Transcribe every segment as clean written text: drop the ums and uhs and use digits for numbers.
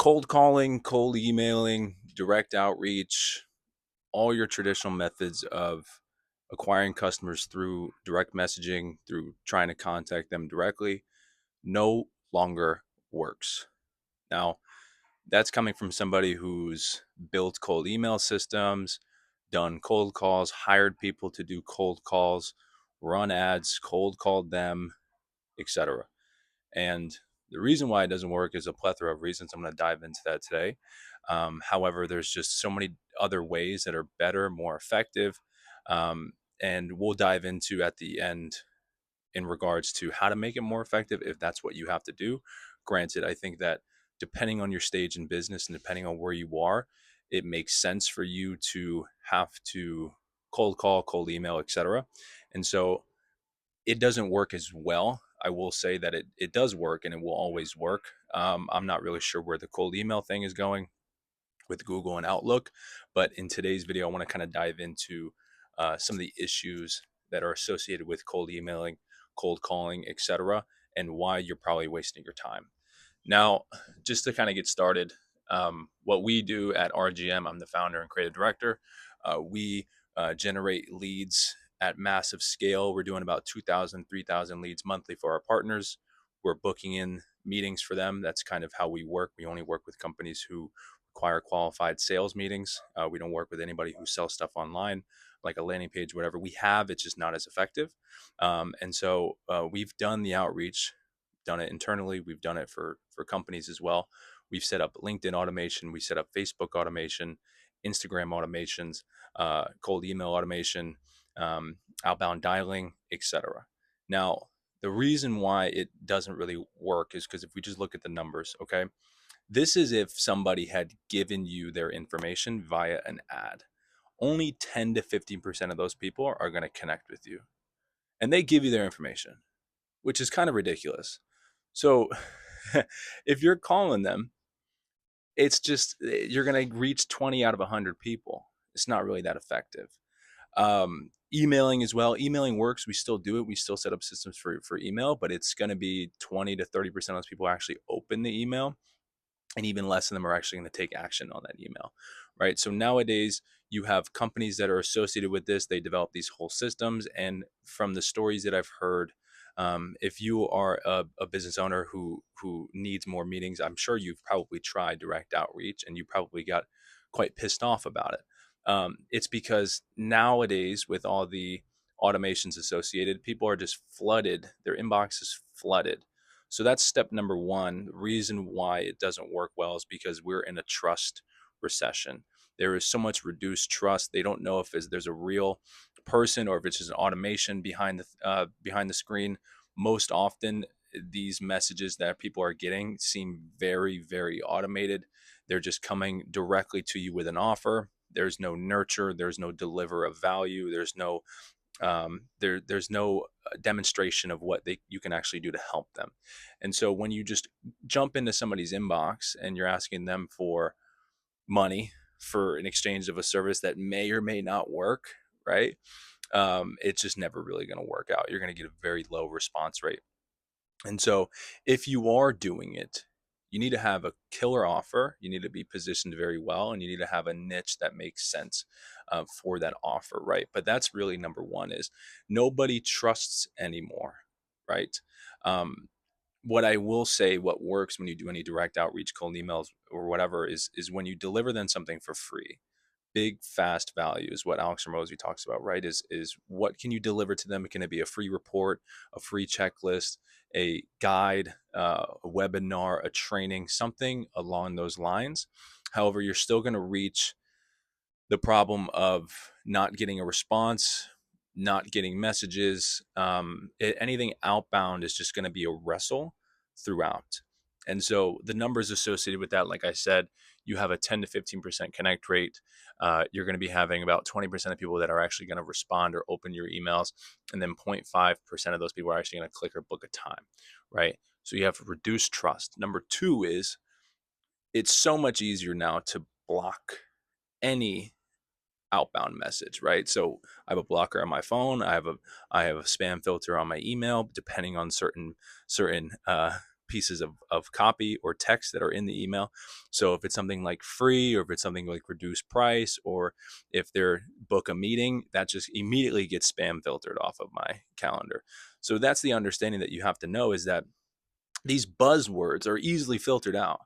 Cold calling, cold emailing, direct outreach, all your traditional methods of acquiring customers through direct messaging, through trying to contact them directly, no longer works. Now, that's coming from somebody who's built cold email systems, done cold calls, hired people to do cold calls, run ads, cold called them, etc. And the reason why it doesn't work is a plethora of reasons. I'm going to dive into that today. However, there's just so many other ways that are better, more effective. Um, and we'll dive into at the end in regards to how to make it more effective if that's what you have to do. Granted, I think that depending on your stage in business and depending on where you are, it makes sense for you to have to cold call, cold email, etc. And so it doesn't work as well. I will say that it does work and it will always work. I'm not really sure where the cold email thing is going with Google and Outlook, but in today's video, I want to kind of dive into some of the issues that are associated with cold emailing, cold calling, etc., and why you're probably wasting your time. Now, just to kind of get started, what we do at RGM, I'm the founder and creative director. We generate leads at massive scale. We're doing about 2,000, 3,000 leads monthly for our partners. We're booking in meetings for them. That's kind of how we work. We only work with companies who require qualified sales meetings. We don't work with anybody who sells stuff online, like a landing page, whatever we have. It's just not as effective. And so we've done the outreach, done it internally. We've done it for companies as well. We've set up LinkedIn automation. We set up Facebook automation, Instagram automations, cold email automation, outbound dialing, etc. Now, the reason why it doesn't really work is because if we just look at the numbers, okay, this is if somebody had given you their information via an ad. Only 10 to 15% of those people are going to connect with you. And they give you their information, which is kind of ridiculous. So if you're calling them, it's just you're going to reach 20 out of 100 people. It's not really that effective. Emailing as well. Emailing works. We still do it. We still set up systems for email, but it's going to be 20 to 30% of those people actually open the email, and even less of them are actually going to take action on that email, right? So nowadays you have companies that are associated with this. They develop these whole systems, and from the stories that I've heard, if you are a business owner who needs more meetings, I'm sure you've probably tried direct outreach and you probably got quite pissed off about it. It's because nowadays, with all the automations associated, people are just flooded. Their inbox is flooded. So that's step number one. The reason why it doesn't work well is because we're in a trust recession. There is so much reduced trust. They don't know if there's a real person or if it's just an automation behind the screen. Most often, these messages that people are getting seem very, very automated. They're just coming directly to you with an offer. There's no nurture. There's no deliver of value. There's no demonstration of what you can actually do to help them. And so when you just jump into somebody's inbox and you're asking them for money for an exchange of a service that may or may not work, right? It's just never really going to work out. You're going to get a very low response rate. And so if you are doing it, you need to have a killer offer. You need to be positioned very well, and you need to have a niche that makes sense for that offer, right? But that's really number one is nobody trusts anymore, right? Um, what I will say, what works when you do any direct outreach, cold emails or whatever, is when you deliver them something for free. Big fast value is what Alex Ramosi talks about, right? Is what can you deliver to them? Can it be a free report, a free checklist, a guide, a webinar, a training, something along those lines? However, you're still going to reach the problem of not getting a response, not getting messages. Anything outbound is just going to be a wrestle throughout. And so the numbers associated with that, like I said, you have a 10 to 15% connect rate. You're going to be having about 20% of people that are actually going to respond or open your emails. And then 0.5% of those people are actually going to click or book a time, right? So you have reduced trust. Number two is it's so much easier now to block any outbound message, right? So I have a blocker on my phone. I have a spam filter on my email, depending on certain pieces of copy or text that are in the email. So if it's something like free, or if it's something like reduced price, or if they're book a meeting, that just immediately gets spam filtered off of my calendar. So that's the understanding that you have to know, is that these buzzwords are easily filtered out.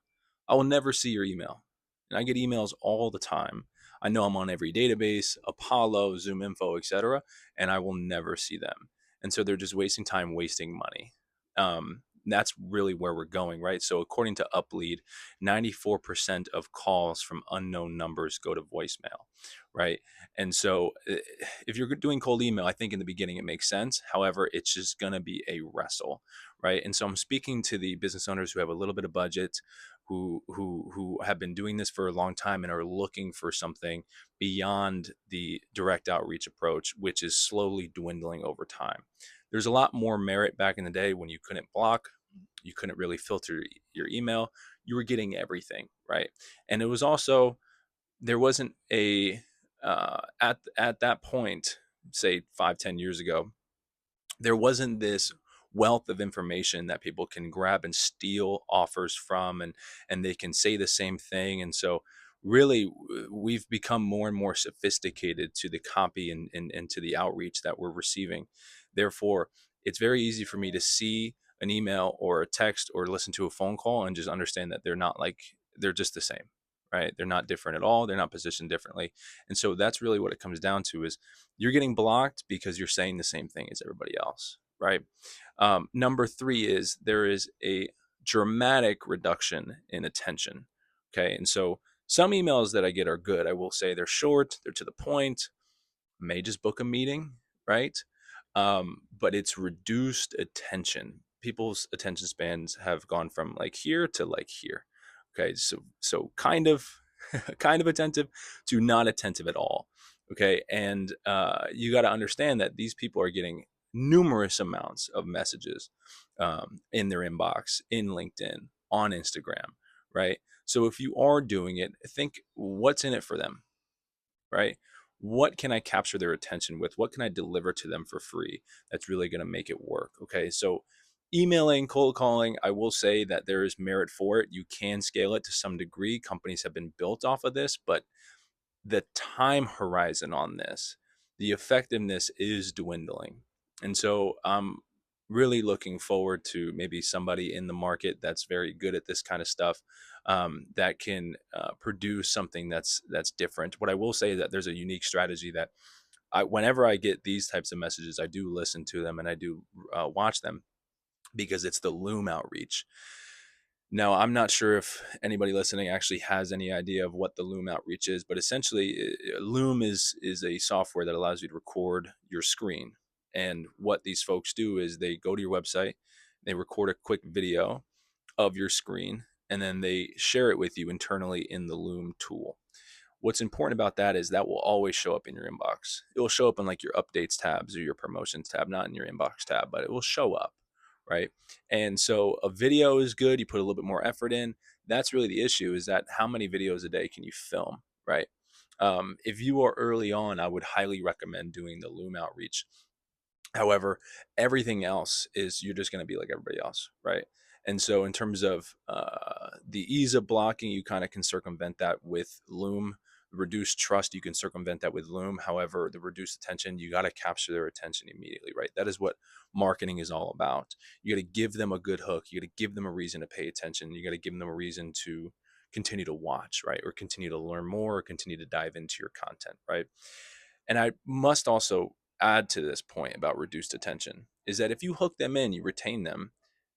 I will never see your email. And I get emails all the time. I know I'm on every database, Apollo, Zoom Info, etc., and I will never see them. And so they're just wasting time, wasting money. That's really where we're going, right? So according to Uplead, 94% of calls from unknown numbers go to voicemail, right? And so if you're doing cold email, I think in the beginning it makes sense. However, it's just going to be a wrestle, right? And so I'm speaking to the business owners who have a little bit of budget, who have been doing this for a long time and are looking for something beyond the direct outreach approach, which is slowly dwindling over time. There's a lot more merit back in the day when you couldn't block, you couldn't really filter your email, you were getting everything, right? And it was also, there wasn't a at that point, say 5-10 years ago, there wasn't this wealth of information that people can grab and steal offers from, and they can say the same thing. And so really we've become more and more sophisticated to the copy, and to the outreach that we're receiving. Therefore, it's very easy for me to see an email or a text or listen to a phone call and just understand that they're not like, they're just the same, right? They're not different at all, they're not positioned differently. And so that's really what it comes down to, is you're getting blocked because you're saying the same thing as everybody else, right? Number three is there is a dramatic reduction in attention. Okay. And so some emails that I get are good. I will say they're short, they're to the point, may just book a meeting, right? But it's reduced attention. People's attention spans have gone from like here to like here. Okay, so kind of kind of attentive to not attentive at all. Okay, and you got to understand that these people are getting numerous amounts of messages in their inbox, in LinkedIn, on Instagram, right? So if you are doing it, think what's in it for them, right? What can I capture their attention with? What can I deliver to them for free that's really going to make it work? Okay. So, emailing, cold calling, I will say that there is merit for it. You can scale it to some degree. Companies have been built off of this, but the time horizon on this, the effectiveness is dwindling. And so I'm really looking forward to maybe somebody in the market that's very good at this kind of stuff, that can produce something that's different. What I will say is that there's a unique strategy that whenever I get these types of messages, I do listen to them and I do watch them, because it's the Loom outreach. Now, I'm not sure if anybody listening actually has any idea of what the Loom outreach is, but essentially, Loom is a software that allows you to record your screen. And what these folks do is they go to your website, they record a quick video of your screen, and then they share it with you internally in the Loom tool. What's important about that is that will always show up in your inbox. It will show up in like your updates tabs or your promotions tab, not in your inbox tab, but it will show up, right? And so a video is good. You put a little bit more effort in. That's really the issue, is that how many videos a day can you film, right? If you are early on, I would highly recommend doing the Loom outreach. However, everything else is, you're just going to be like everybody else, right? And so, in terms of the ease of blocking, you kind of can circumvent that with Loom. Reduced trust, you can circumvent that with Loom. However, the reduced attention, you got to capture their attention immediately, right? That is what marketing is all about. You got to give them a good hook. You got to give them a reason to pay attention. You got to give them a reason to continue to watch, right? Or continue to learn more, or continue to dive into your content, right? And I must also add to this point about reduced attention, is that if you hook them in, you retain them,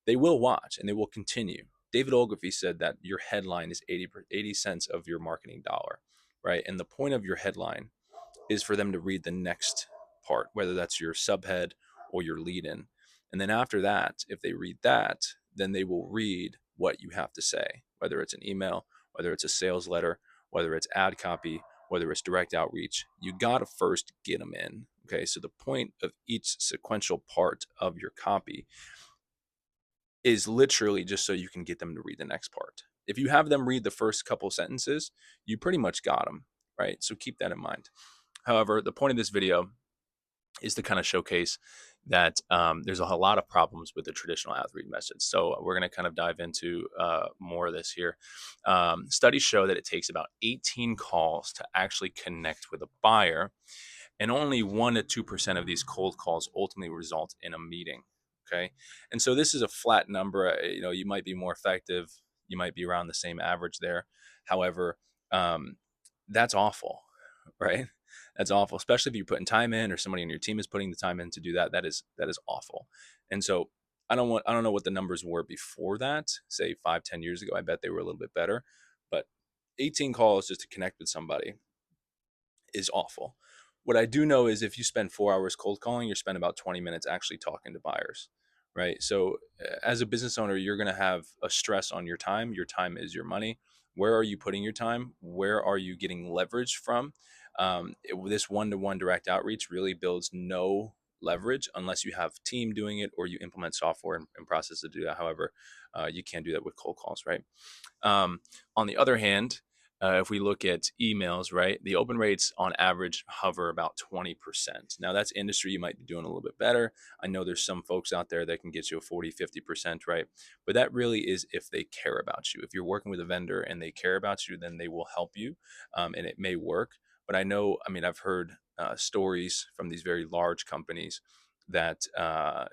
they will watch and they will continue. David Ogilvy said that your headline is 80 cents of your marketing dollar, right? And the point of your headline is for them to read the next part, whether that's your subhead or your lead in. And then after that, if they read that, then they will read what you have to say, whether it's an email, whether it's a sales letter, whether it's ad copy, whether it's direct outreach. You got to first get them in. Okay. So the point of each sequential part of your copy is literally just so you can get them to read the next part. If you have them read the first couple sentences, you pretty much got them, right? So keep that in mind. However, the point of this video is to kind of showcase that there's a lot of problems with the traditional outreach methods. So we're going to kind of dive into more of this here. Studies show that it takes about 18 calls to actually connect with a buyer, and only 1 to 2% of these cold calls ultimately result in a meeting. Okay, and so this is a flat number. You might be more effective, you might be around the same average there. However, um, that's awful, right? That's awful, especially if you're putting time in, or somebody on your team is putting the time in to do that. That is awful. And so I don't know what the numbers were before that, say 5, 10 years ago. I bet they were a little bit better, but 18 calls just to connect with somebody is awful. What I do know is if you spend 4 hours cold calling, you spend about 20 minutes actually talking to buyers, right? So as a business owner, you're going to have a stress on your time. Your time is your money. Where are you putting your time? Where are you getting leverage from? This one-to-one direct outreach really builds no leverage unless you have team doing it or you implement software and process to do that. However, you can't do that with cold calls, right? Um, on the other hand, if we look at emails, right, the open rates on average hover about 20%. Now, that's industry. You might be doing a little bit better. I know there's some folks out there that can get you a 40, 50%, right? But that really is if they care about you. If you're working with a vendor and they care about you, then they will help you, and it may work. But I mean, I've heard stories from these very large companies that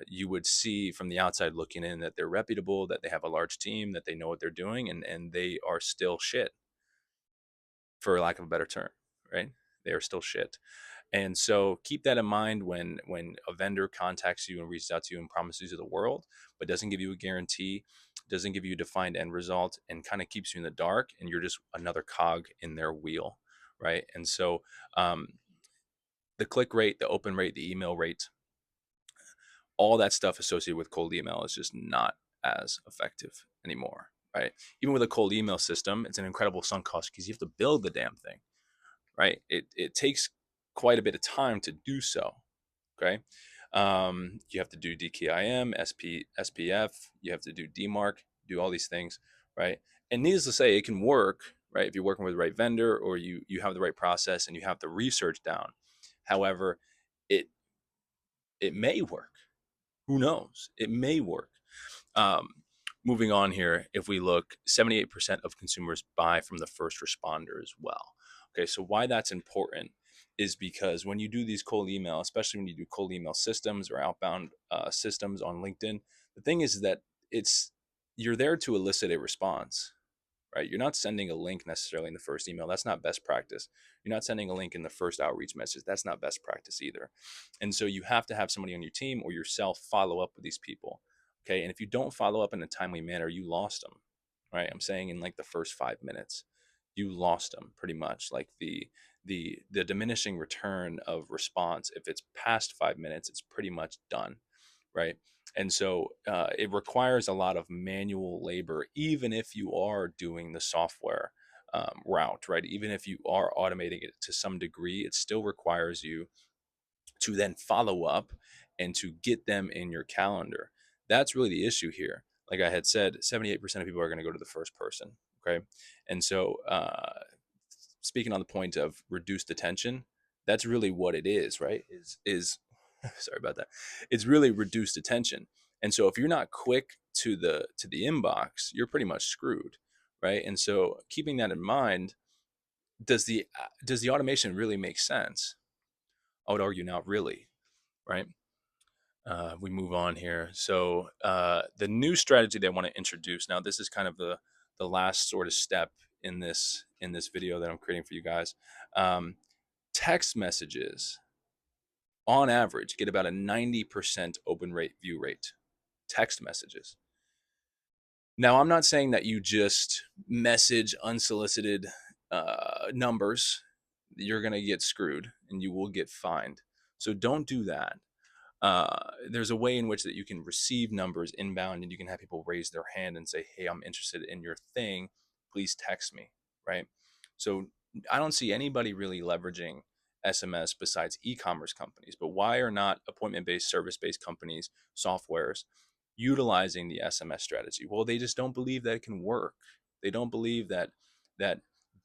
you would see from the outside looking in that they're reputable, that they have a large team, that they know what they're doing, and they are still shit, for lack of a better term, right? They are still shit. And so keep that in mind when a vendor contacts you and reaches out to you and promises you the world, but doesn't give you a guarantee, doesn't give you a defined end result, and kind of keeps you in the dark, and you're just another cog in their wheel, right? And so um, the click rate, the open rate, the email rate, all that stuff associated with cold email is just not as effective anymore, right? Even with a cold email system, it's an incredible sunk cost because you have to build the damn thing, right? It takes quite a bit of time to do so. Okay, you have to do DKIM, SPF, you have to do DMARC, do all these things, right? And needless to say, it can work, right? If you're working with the right vendor, or you have the right process and you have the research down. However, it it may work. Who knows? It may work. Um, Moving on here, if we look, 78% of consumers buy from the first responder as well. Okay, so why that's important is because when you do these cold email, especially when you do cold email systems or outbound systems on LinkedIn, the thing is that it's you're there to elicit a response, right? You're not sending a link necessarily in the first email. That's not best practice. You're not sending a link in the first outreach message. That's not best practice either. And so you have to have somebody on your team or yourself follow up with these people. Okay. And if you don't follow up in a timely manner, you lost them, right? I'm saying in like the first 5 minutes, you lost them pretty much. Like the diminishing return of response, if it's past 5 minutes, it's pretty much done, right? And so it requires a lot of manual labor, even if you are doing the software route, right? Even if you are automating it to some degree, it still requires you to then follow up and to get them in your calendar. That's really the issue here. Like I had said, 78% of people are going to go to the first person. Okay. And so, speaking on the point of reduced attention, that's really what it is, right? Is sorry about that. It's really reduced attention. And so if you're not quick to the inbox, you're pretty much screwed, right? And so keeping that in mind, does the automation really make sense? I would argue not really, right? We move on here. So the new strategy they want to introduce now. This is kind of the last sort of step in this video that I'm creating for you guys. Um, Text messages on average get about a 90% open rate view rate. Text messages. Now, I'm not saying that you just message unsolicited numbers. You're going to get screwed and you will get fined. So don't do that. There's a way in which that you can receive numbers inbound and you can have people raise their hand and say, hey, I'm interested in your thing, please text me, right? So I don't see anybody really leveraging SMS besides e-commerce companies. But why are not appointment-based, service-based companies, softwares utilizing the SMS strategy? Well, they just don't believe that it can work. They don't believe that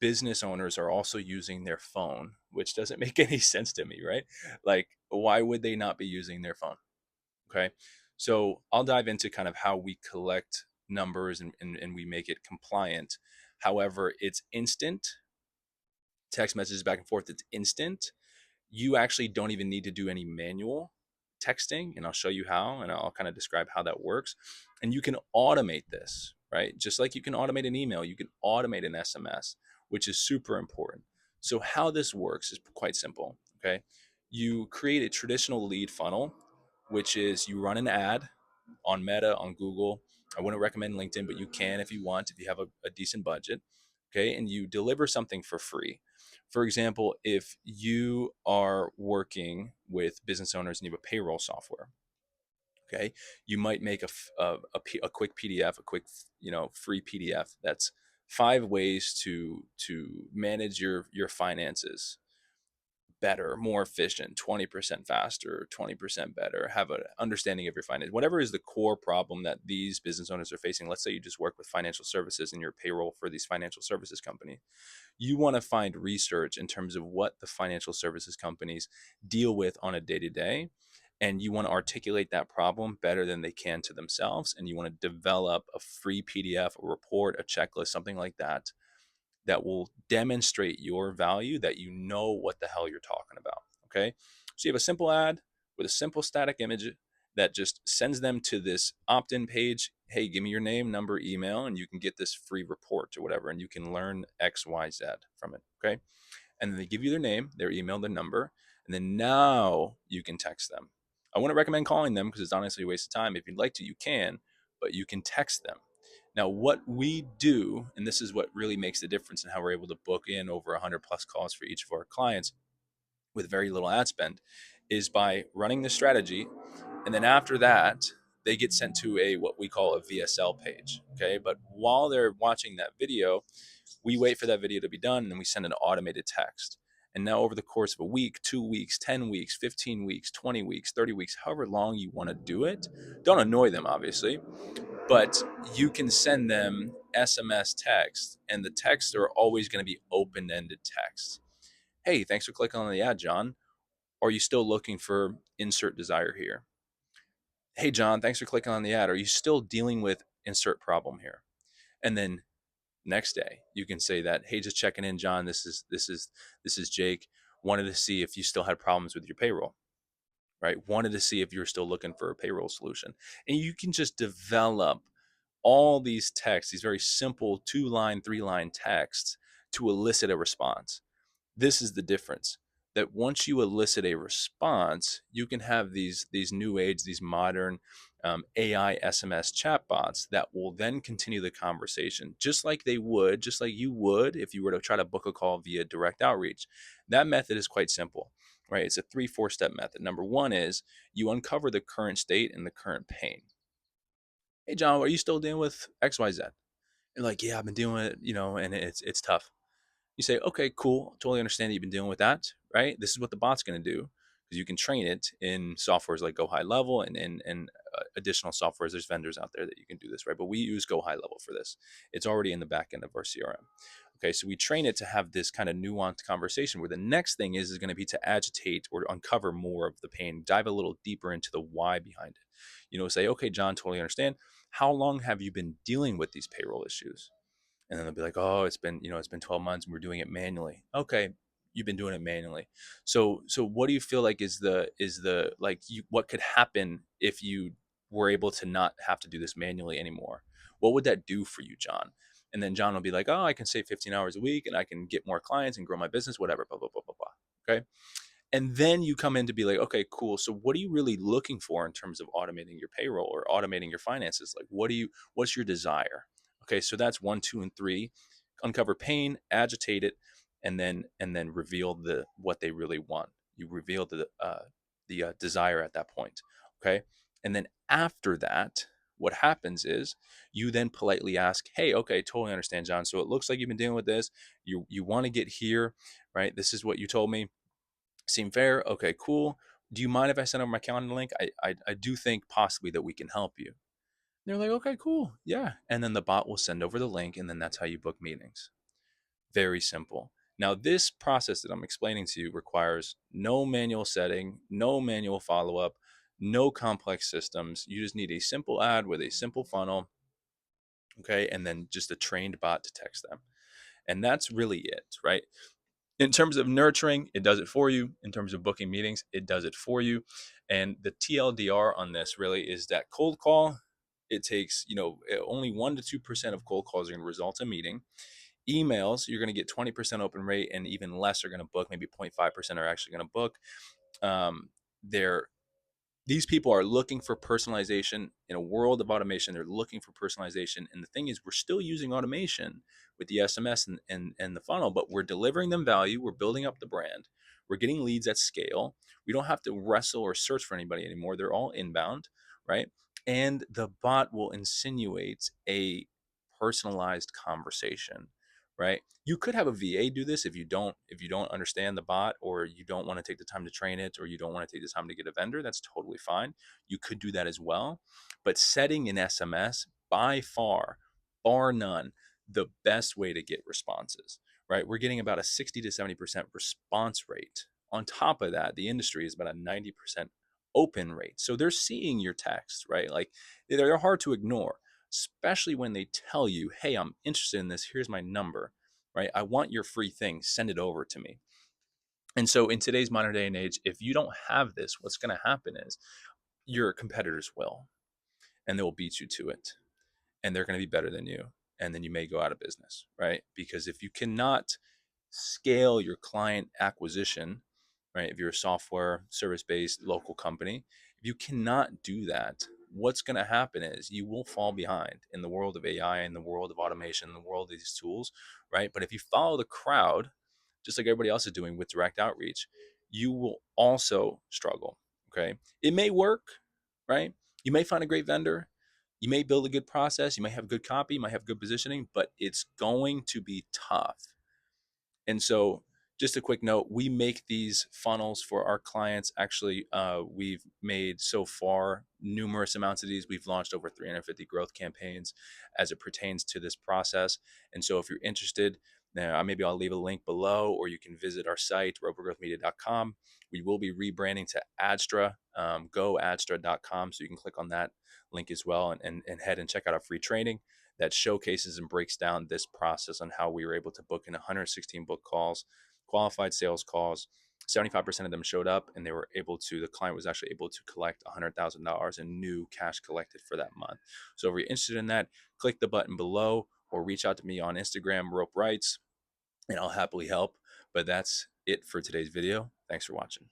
business owners are also using their phone, which doesn't make any sense to me, right? Like, why would they not be using their phone? Okay. So I'll dive into kind of how we collect numbers and we make it compliant. However, it's instant text messages back and forth. It's instant. You actually don't even need to do any manual texting, and I'll show you how, and I'll kind of describe how that works. And you can automate this, right? Just like you can automate an email, you can automate an SMS, which is super important. So how this works is quite simple. Okay. You create a traditional lead funnel, which is you run an ad on Meta, on Google. I wouldn't recommend LinkedIn, but you can if you want, if you have a decent budget. Okay. And you deliver something for free. For example, if you are working with business owners and you have a payroll software, okay, you might make a quick PDF, a quick, free PDF that's 5 ways to manage your finances better, more efficient, 20% faster, 20% better, have an understanding of your finance. Whatever is the core problem that these business owners are facing. Let's say you just work with financial services and your payroll for these financial services companies. You want to find research in terms of what the financial services companies deal with on a day-to-day, and you want to articulate that problem better than they can to themselves, and you want to develop a free PDF, a report, a checklist, something like that, that will demonstrate your value, that you know what the hell you're talking about. Okay. So you have a simple ad with a simple static image that just sends them to this opt in page. Hey, give me your name, number, email, and you can get this free report or whatever, and you can learn X, Y, Z from it. Okay. And then they give you their name, their email, their number, and then now you can text them. I wouldn't recommend calling them because it's honestly a waste of time. If you'd like to, you can, but you can text them. Now, what we do, and this is what really makes the difference in how we're able to book in over 100 plus calls for each of our clients with very little ad spend, is by running the strategy. And then after that, they get sent to a what we call a VSL page. Okay. But while they're watching that video, we wait for that video to be done and then we send an automated text. And now, over the course of a week, 2 weeks, 10 weeks, 15 weeks, 20 weeks, 30 weeks, however long you want to do it, don't annoy them, obviously, but you can send them SMS text, and the texts are always going to be open ended texts. Hey, thanks for clicking on the ad, John. Are you still looking for insert desire here? Hey, John, thanks for clicking on the ad. Are you still dealing with insert problem here? And then next day you can say that, hey, just checking in, John, this is Jake. Wanted to see if you still had problems with your payroll, right? Wanted to see if you're still looking for a payroll solution. And you can just develop all these texts, these very simple 2 line, 3 line texts, to elicit a response. This is the difference, that once you elicit a response, you can have these new age, these modern AI SMS chatbots that will then continue the conversation, just like you would if you were to try to book a call via direct outreach. That method is quite simple, right? It's a 3-4 step method. Number one is you uncover the current state and the current pain. Hey, John, are you still dealing with XYZ? And like, yeah, I've been dealing with it, and it's tough. You say, okay, cool. Totally understand that you've been dealing with that, right? This is what the bot's going to do, because you can train it in softwares like Go High Level and additional softwares. There's vendors out there that you can do this, right? But we use Go High Level for this. It's already in the back end of our CRM. Okay, so we train it to have this kind of nuanced conversation where the next thing is going to be to agitate or uncover more of the pain, dive a little deeper into the why behind it. Say, okay, John, totally understand. How long have you been dealing with these payroll issues? And then they'll be like, oh, it's been 12 months and we're doing it manually. Okay, you've been doing it manually. So what do you feel like is the like what could happen if you were able to not have to do this manually anymore? What would that do for you, John? And then John will be like, oh, I can save 15 hours a week and I can get more clients and grow my business, whatever, blah, blah, blah, blah, blah. Okay. And then you come in to be like, okay, cool. So what are you really looking for in terms of automating your payroll or automating your finances? Like, what's your desire? Okay. So that's 1, 2, and 3. Uncover pain, agitate it, and then reveal what they really want. You reveal the desire at that point. Okay. And then after that, what happens is you then politely ask, hey, okay, totally understand, John. So it looks like you've been dealing with this. You want to get here, right? This is what you told me. Seem fair? Okay, cool. Do you mind if I send over my calendar link? I do think possibly that we can help you. And they're like, okay, cool. Yeah. And then the bot will send over the link, and then that's how you book meetings. Very simple. Now, this process that I'm explaining to you requires no manual setting, no manual follow up, no complex systems. You just need a simple ad with a simple funnel, okay, and then just a trained bot to text them. And that's really it, right? In terms of nurturing, it does it for you. In terms of booking meetings, it does it for you. And the TLDR on this really is that cold call, it takes, only 1 to 2% of cold calls are going to result in a meeting. Emails, you're going to get 20% open rate, and even less are going to book. Maybe 0.5% are actually going to book. They're These people are looking for personalization in a world of automation. They're looking for personalization. And the thing is, we're still using automation with the SMS and the funnel, but we're delivering them value. We're building up the brand. We're getting leads at scale. We don't have to wrestle or search for anybody anymore. They're all inbound, right? And the bot will insinuate a personalized conversation, right? You could have a VA do this if you don't understand the bot, or you don't want to take the time to train it, or you don't want to take the time to get a vendor. That's totally fine. You could do that as well. But setting an SMS, by far, bar none, the best way to get responses, right? We're getting about a 60 to 70% response rate. On top of that, the industry is about a 90% open rate. So they're seeing your text, right? Like, they're hard to ignore, especially when they tell you, hey, I'm interested in this. Here's my number, right? I want your free thing. Send it over to me. And so in today's modern day and age, if you don't have this, what's going to happen is your competitors will, and they will beat you to it. And they're going to be better than you. And then you may go out of business, right? Because if you cannot scale your client acquisition, right? If you're a software service based local company, if you cannot do that, what's going to happen is you will fall behind in the world of AI, in the world of automation, in the world of these tools, right? But if you follow the crowd, just like everybody else is doing with direct outreach, you will also struggle. Okay. It may work, right? You may find a great vendor. You may build a good process. You may have good copy. You might have good positioning, but it's going to be tough. And so, just a quick note, we make these funnels for our clients. Actually, we've made so far numerous amounts of these. We've launched over 350 growth campaigns as it pertains to this process. And so, if you're interested, now maybe I'll leave a link below, or you can visit our site, ropergrowthmedia.com. We will be rebranding to Adstra, goadstra.com. So you can click on that link as well, and head and check out our free training that showcases and breaks down this process on how we were able to book in 116 book calls, qualified sales calls. 75% of them showed up, and the client was actually able to collect $100,000 in new cash collected for that month. So if you're interested in that, click the button below or reach out to me on Instagram, Rope Writes, and I'll happily help. But that's it for today's video. Thanks for watching.